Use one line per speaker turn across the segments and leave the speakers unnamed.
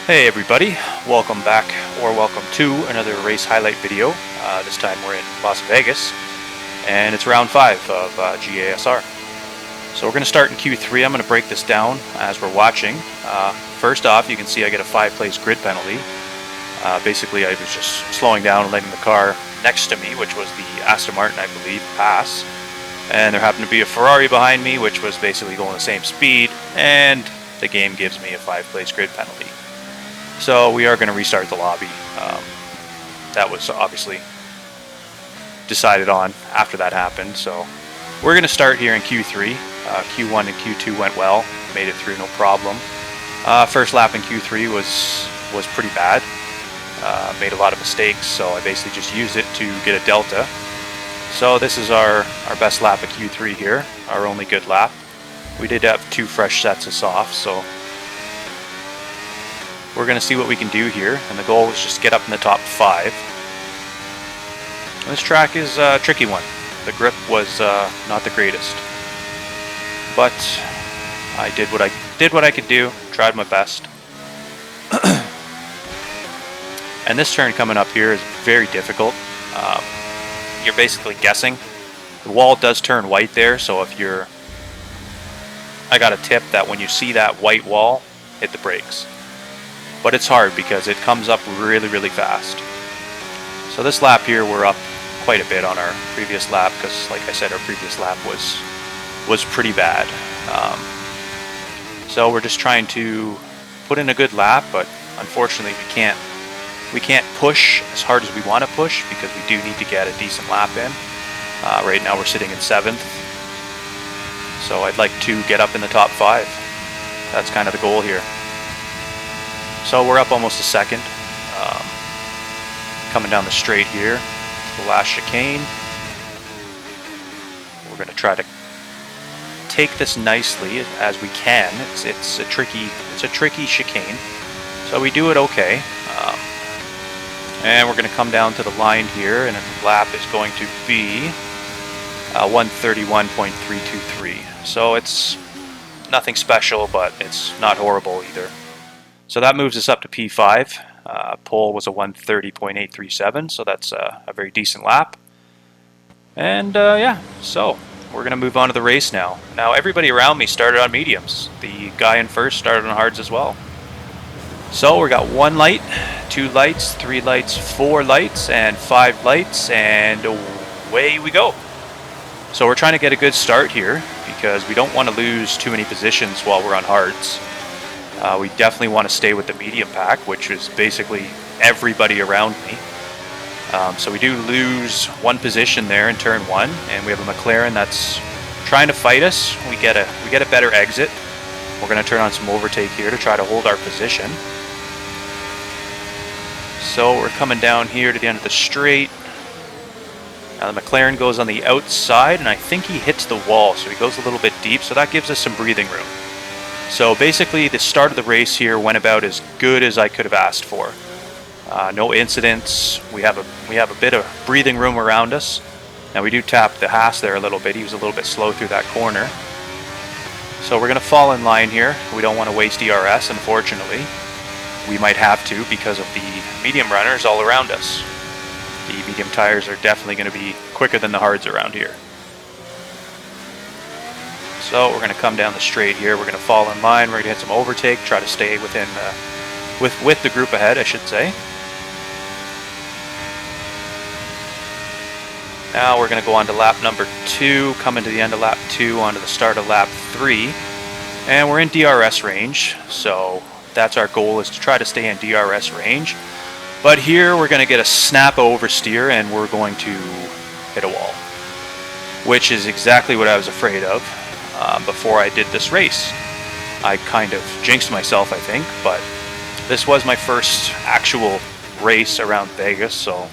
Hey everybody, welcome back or welcome to another race highlight video. This time we're in Las Vegas and it's round 5 of GASR. So we're going to start in Q3. I'm going to break this down as we're watching. First off, you can see I get a 5-place grid penalty. Basically I was just slowing down and letting the car next to me, which was the Aston Martin I believe, pass. And there happened to be a Ferrari behind me which was basically going the same speed, and the game gives me a 5-place grid penalty. So we are going to restart the lobby. That was obviously decided on after that happened. So we're going to start here in Q3. Q1 and Q2 went well. Made it through no problem. First lap in Q3 was pretty bad. Made a lot of mistakes, so I basically just used it to get a delta. So this is our best lap of Q3 here. Our only good lap. We did have 2 fresh sets of softs, so we're going to see what we can do here, and the goal is just get up in the top 5. This track is a tricky one. The grip was not the greatest, but I did what I could do, tried my best. And this turn coming up here is very difficult. You're basically guessing. The wall does turn white there, so I got a tip that when you see that white wall, hit the brakes. But it's hard because it comes up really fast. So this lap here we're up quite a bit on our previous lap because, like I said, our previous lap was pretty bad. So we're just trying to put in a good lap, but unfortunately we can't push as hard as we want to push because we do need to get a decent lap in. Right now we're sitting in 7th. So I'd like to get up in the top 5. That's kind of the goal here. So we're up almost a second. Coming down the straight here, the last chicane. We're going to try to take this nicely as we can. It's a tricky chicane, so we do it okay. And we're going to come down to the line here, and the lap is going to be 131.323. So it's nothing special, but it's not horrible either. So that moves us up to P5. Pole was a 130.837, so that's a very decent lap. And yeah, so we're going to move on to the race now. Now everybody around me started on mediums. The guy in first started on hards as well. So we got 1 light, 2 lights, 3 lights, 4 lights, and 5 lights, and away we go. So we're trying to get a good start here because we don't want to lose too many positions while we're on hards. We definitely want to stay with the medium pack, which is basically everybody around me. So we do lose 1 position there in turn 1, and we have a McLaren that's trying to fight us. We get a better exit. We're going to turn on some overtake here to try to hold our position. So we're coming down here to the end of the straight. Now the McLaren goes on the outside, and I think he hits the wall, so he goes a little bit deep, so that gives us some breathing room. So basically the start of the race here went about as good as I could have asked for. No incidents. We have a bit of breathing room around us. Now we do tap the Haas there a little bit. He was a little bit slow through that corner. So we're going to fall in line here. We don't want to waste ERS, unfortunately. We might have to because of the medium runners all around us. The medium tires are definitely going to be quicker than the hards around here. So we're going to come down the straight here. We're going to fall in line. We're going to hit some overtake. Try to stay within with the group ahead, I should say. Now we're going to go on to lap number 2. Coming to the end of lap 2, onto the start of lap 3, and we're in DRS range. So that's our goal, is to try to stay in DRS range. But here we're going to get a snap oversteer, and we're going to hit a wall, which is exactly what I was afraid of. Before I did this race. I kind of jinxed myself, I think, but this was my first actual race around Vegas, so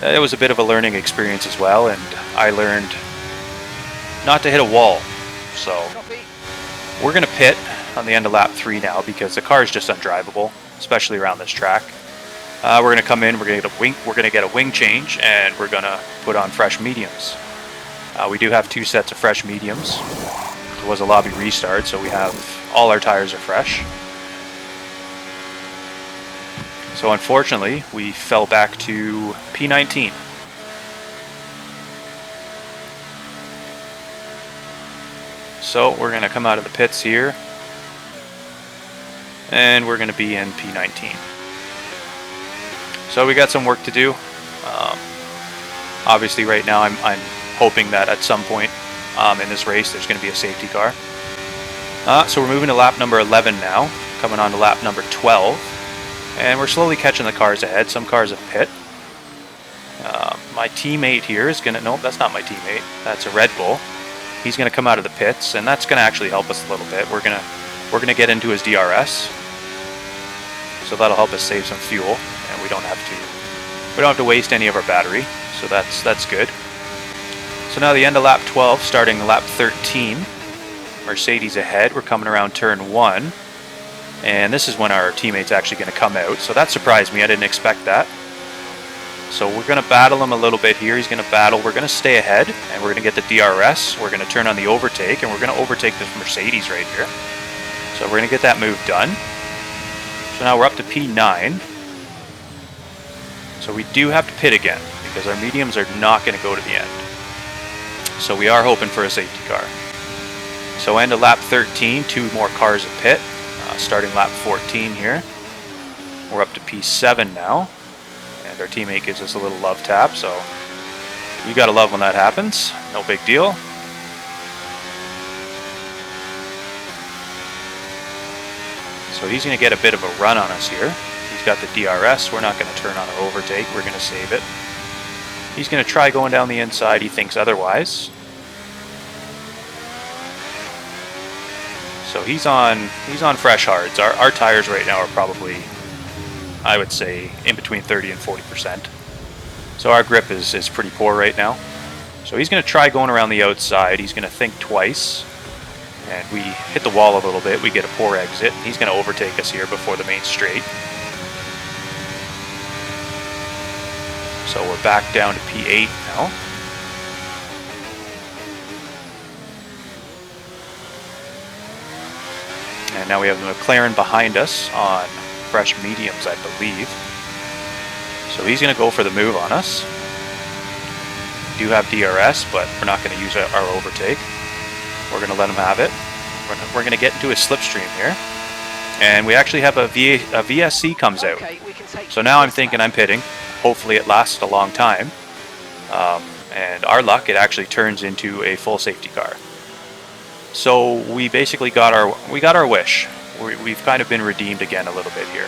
it was a bit of a learning experience as well, and I learned not to hit a wall. So we're going to pit on the end of lap 3 now because the car is just undrivable, especially around this track. We're going to come in, we're going to get a wing change, and we're going to put on fresh mediums. We do have 2 sets of fresh mediums. It was a lobby restart, so we have all our tires are fresh. So unfortunately, we fell back to P19. So we're going to come out of the pits here, and we're going to be in P19. So we got some work to do. Obviously right now I'm hoping that at some point in this race there's going to be a safety car. So we're moving to lap number 11 now, coming on to lap number 12, and we're slowly catching the cars ahead. Some cars have pit. My teammate here is going to, nope, that's not my teammate, that's a Red Bull. He's going to come out of the pits, and that's going to actually help us a little bit. We're going to get into his DRS, so that'll help us save some fuel, and we don't have to waste any of our battery. So that's good. So now the end of lap 12, starting lap 13. Mercedes ahead. We're coming around turn 1, and this is when our teammate's actually going to come out. So that surprised me. I didn't expect that. So we're going to battle him a little bit here. He's going to battle. We're going to stay ahead, and we're going to get the DRS. We're going to turn on the overtake, and we're going to overtake this Mercedes right here. So we're going to get that move done. So now we're up to P9. So we do have to pit again, because our mediums are not going to go to the end. So we are hoping for a safety car. So end of lap 13, 2 more cars at pit. Starting lap 14 here. We're up to P7 now. And our teammate gives us a little love tap, so you gotta love when that happens. No big deal. So he's gonna get a bit of a run on us here. He's got the DRS. We're not gonna turn on our overtake. We're gonna save it. He's gonna try going down the inside. He thinks otherwise. So he's on fresh hards. Our tires right now are probably, I would say, in between 30 and 40%. So our grip is pretty poor right now. So he's going to try going around the outside. He's going to think twice. And we hit the wall a little bit. We get a poor exit. He's going to overtake us here before the main straight. So we're back down to P8 now. And now we have the McLaren behind us on fresh mediums, I believe. So he's going to go for the move on us. We do have DRS, but we're not going to use our overtake. We're going to let him have it. We're going to get into a slipstream here. And we actually have a VSC comes out. So now I'm thinking I'm pitting. Hopefully it lasts a long time. And our luck, it actually turns into a full safety car. So we basically got our wish. We've kind of been redeemed again a little bit here.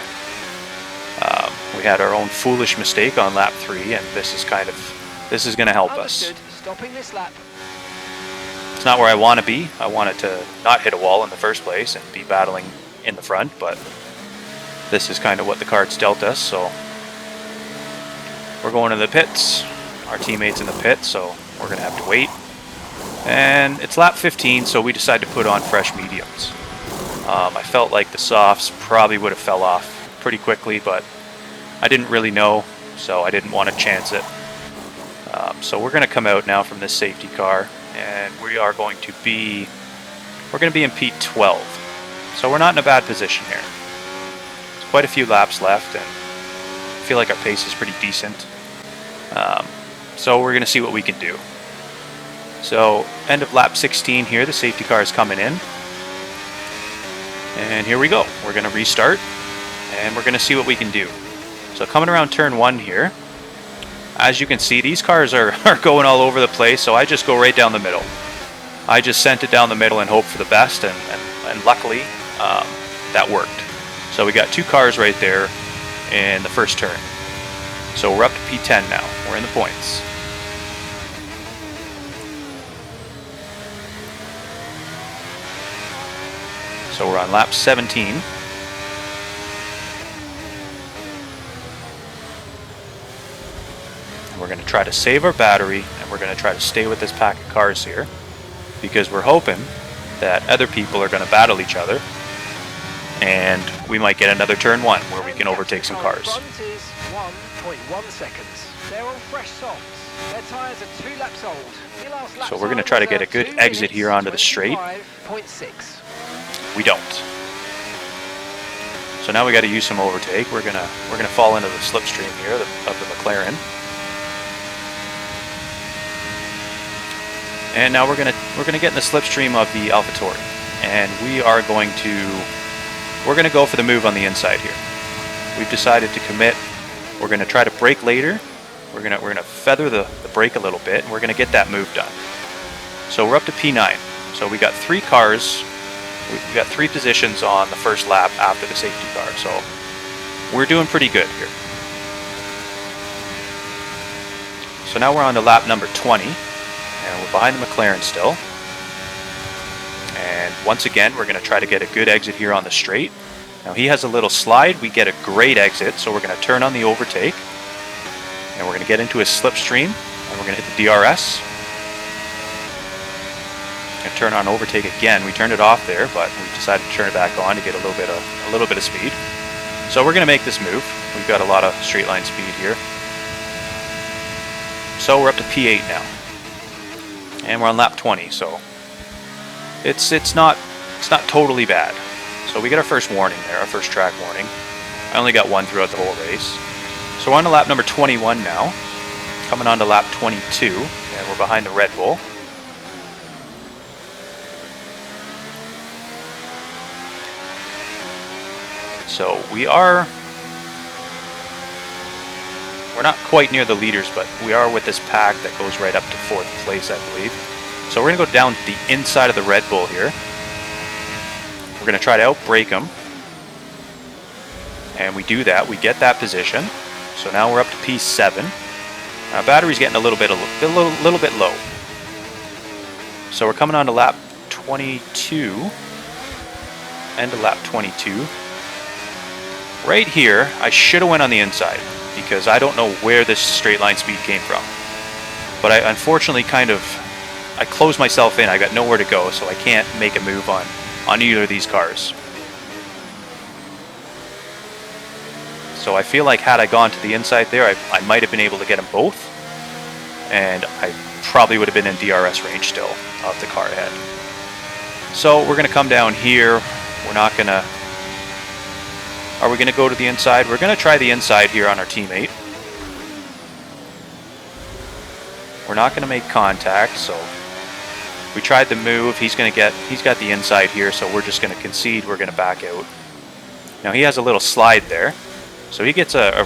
We had our own foolish mistake on lap 3, and this is going to help us.
Stopping this lap.
It's not where I want to be. I wanted to not hit a wall in the first place and be battling in the front, but this is kind of what the cards dealt us. So we're going to the pits. Our teammate's in the pit, so we're going to have to wait. And it's lap 15, so we decided to put on fresh mediums. I felt like the softs probably would have fell off pretty quickly, but I didn't really know, so I didn't want to chance it. So we're going to come out now from this safety car, and we are going to be in P12. So we're not in a bad position here. There's quite a few laps left, and I feel like our pace is pretty decent. So we're going to see what we can do. So end of lap 16 here, the safety car is coming in. And here we go. We're going to restart, and we're going to see what we can do. So coming around turn 1 here, as you can see, these cars are going all over the place, so I just go right down the middle. I just sent it down the middle and hope for the best, and luckily that worked. So we got 2 cars right there in the first turn. So we're up to P10 now. We're in the points. So we're on lap 17. And we're going to try to save our battery, and we're going to try to stay with this pack of cars here, because we're hoping that other people are going to battle each other, and we might get another turn 1 where we can overtake some cars.
Front is 1.1 seconds. They're all fresh softs. Their tyres are 2 laps old. Your last lap
So we're going to try to get a good exit here onto the straight.
25.6.
We don't. So now we got to use some overtake. We're gonna fall into the slipstream here of the McLaren. And now we're gonna get in the slipstream of the AlphaTauri, and we're gonna go for the move on the inside here. We've decided to commit. We're gonna try to brake later. We're gonna feather the brake a little bit, and we're gonna get that move done. So we're up to P9. So we got 3 cars. We got 3 positions on the first lap after the safety car. So we're doing pretty good here. So now we're on to lap number 20, and we're behind the McLaren still. And once again, we're going to try to get a good exit here on the straight. Now he has a little slide. We get a great exit, so we're going to turn on the overtake. And we're going to get into his slipstream, and we're going to hit the DRS. And turn on overtake again. We turned it off there, but we decided to turn it back on to get a little bit of speed. So we're going to make this move. We've got a lot of straight line speed here. So we're up to P8 now, and we're on lap 20. So it's not totally bad. So we get our first warning there, our first track warning. I only got one throughout the whole race. So we're on to lap number 21 now, coming on to lap 22, and we're behind the Red Bull. So we're not quite near the leaders, but we are with this pack that goes right up to 4th place, I believe. So we're going to go down the inside of the Red Bull here. We're going to try to outbrake them. And we do that. We get that position. So now we're up to P7. Our battery's getting a little bit low. So we're coming on to lap 22. End of lap 22. Right here, I should have went on the inside, because I don't know where this straight line speed came from. But I unfortunately I closed myself in. I got nowhere to go, so I can't make a move on either of these cars. So I feel like had I gone to the inside there, I might have been able to get them both, and I probably would have been in DRS range still of the car ahead. So we're going to come down here. We're not going to... Are we going to go to the inside? We're going to try the inside here on our teammate. We're not going to make contact, so we tried the move. He's got the inside here, so we're just going to concede. We're going to back out. Now he has a little slide there, so he gets he does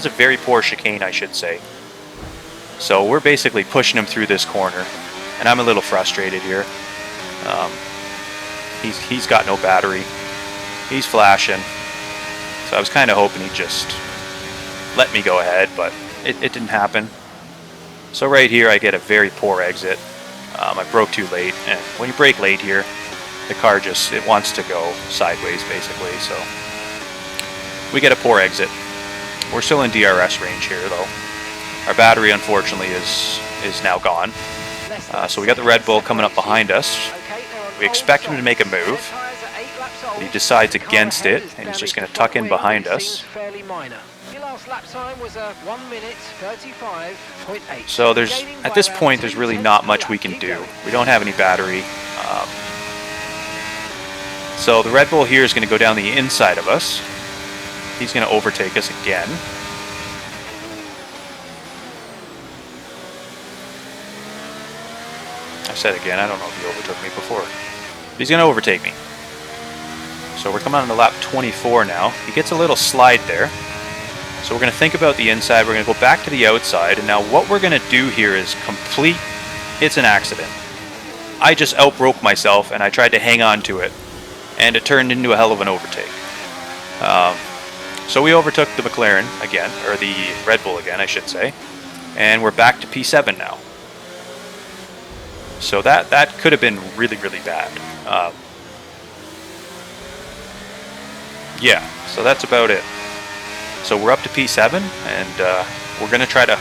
a very poor chicane, I should say. So we're basically pushing him through this corner, and I'm a little frustrated here. He's got no battery. He's flashing, so I was kind of hoping he'd just let me go ahead, but it didn't happen. So right here I get a very poor exit. I broke too late, and when you brake late here, the car it wants to go sideways basically, so we get a poor exit. We're still in DRS range here though. Our battery unfortunately is now gone. So we got the Red Bull coming up behind us. We expect him to make a move. He decides against it, and he's just going to tuck in behind us. So at this point, there's really not much we can do. We don't have any battery. So the Red Bull here is going to go down the inside of us. He's going to overtake us again. I said again, I don't know if he overtook me before. But he's going to overtake me. So we're coming on to lap 24 now. He gets a little slide there. So we're going to think about the inside. We're going to go back to the outside. And now what we're going to do here is it's an accident. I just outbroke myself, and I tried to hang on to it. And it turned into a hell of an overtake. So we overtook the McLaren again, or the Red Bull again, I should say. And we're back to P7 now. So that could have been really, really bad. Yeah, so that's about it. So we're up to P7, and we're going to try to,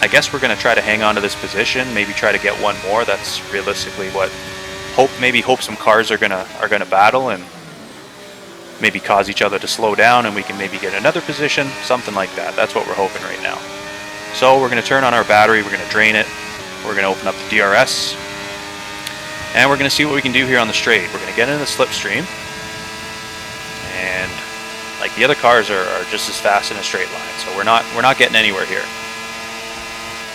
I guess we're going to try to hang on to this position, maybe try to get one more. That's realistically what, maybe hope some cars are gonna battle and maybe cause each other to slow down, and we can maybe get another position, something like that. That's what we're hoping right now. So we're going to turn on our battery, we're going to drain it, we're going to open up the DRS, and we're going to see what we can do here on the straight. We're going to get into the slipstream. The other cars are just as fast in a straight line, so we're not getting anywhere here.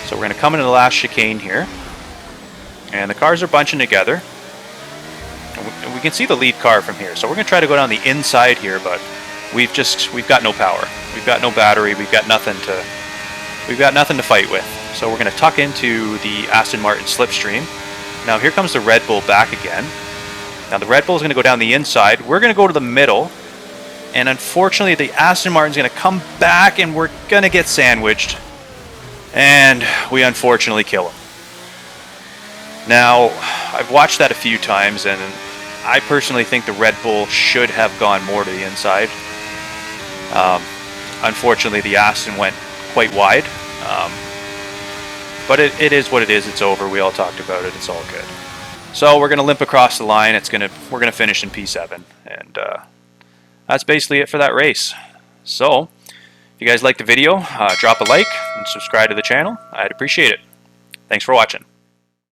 So we're going to come into the last chicane here, and the cars are bunching together. And we can see the lead car from here, so we're going to try to go down the inside here, but we've got no power, we've got no battery, we've got nothing to fight with. So we're going to tuck into the Aston Martin slipstream. Now here comes the Red Bull back again. Now the Red Bull is going to go down the inside. We're going to go to the middle. And unfortunately the Aston Martin's going to come back and we're going to get sandwiched. And we unfortunately kill him. Now, I've watched that a few times and I personally think the Red Bull should have gone more to the inside. Unfortunately the Aston went quite wide. But it is what it is. It's over. We all talked about it. It's all good. So we're going to limp across the line. We're going to finish in P7. And that's basically it for that race. So if you guys liked the video, drop a like and subscribe to the channel. I'd appreciate it. Thanks for watching.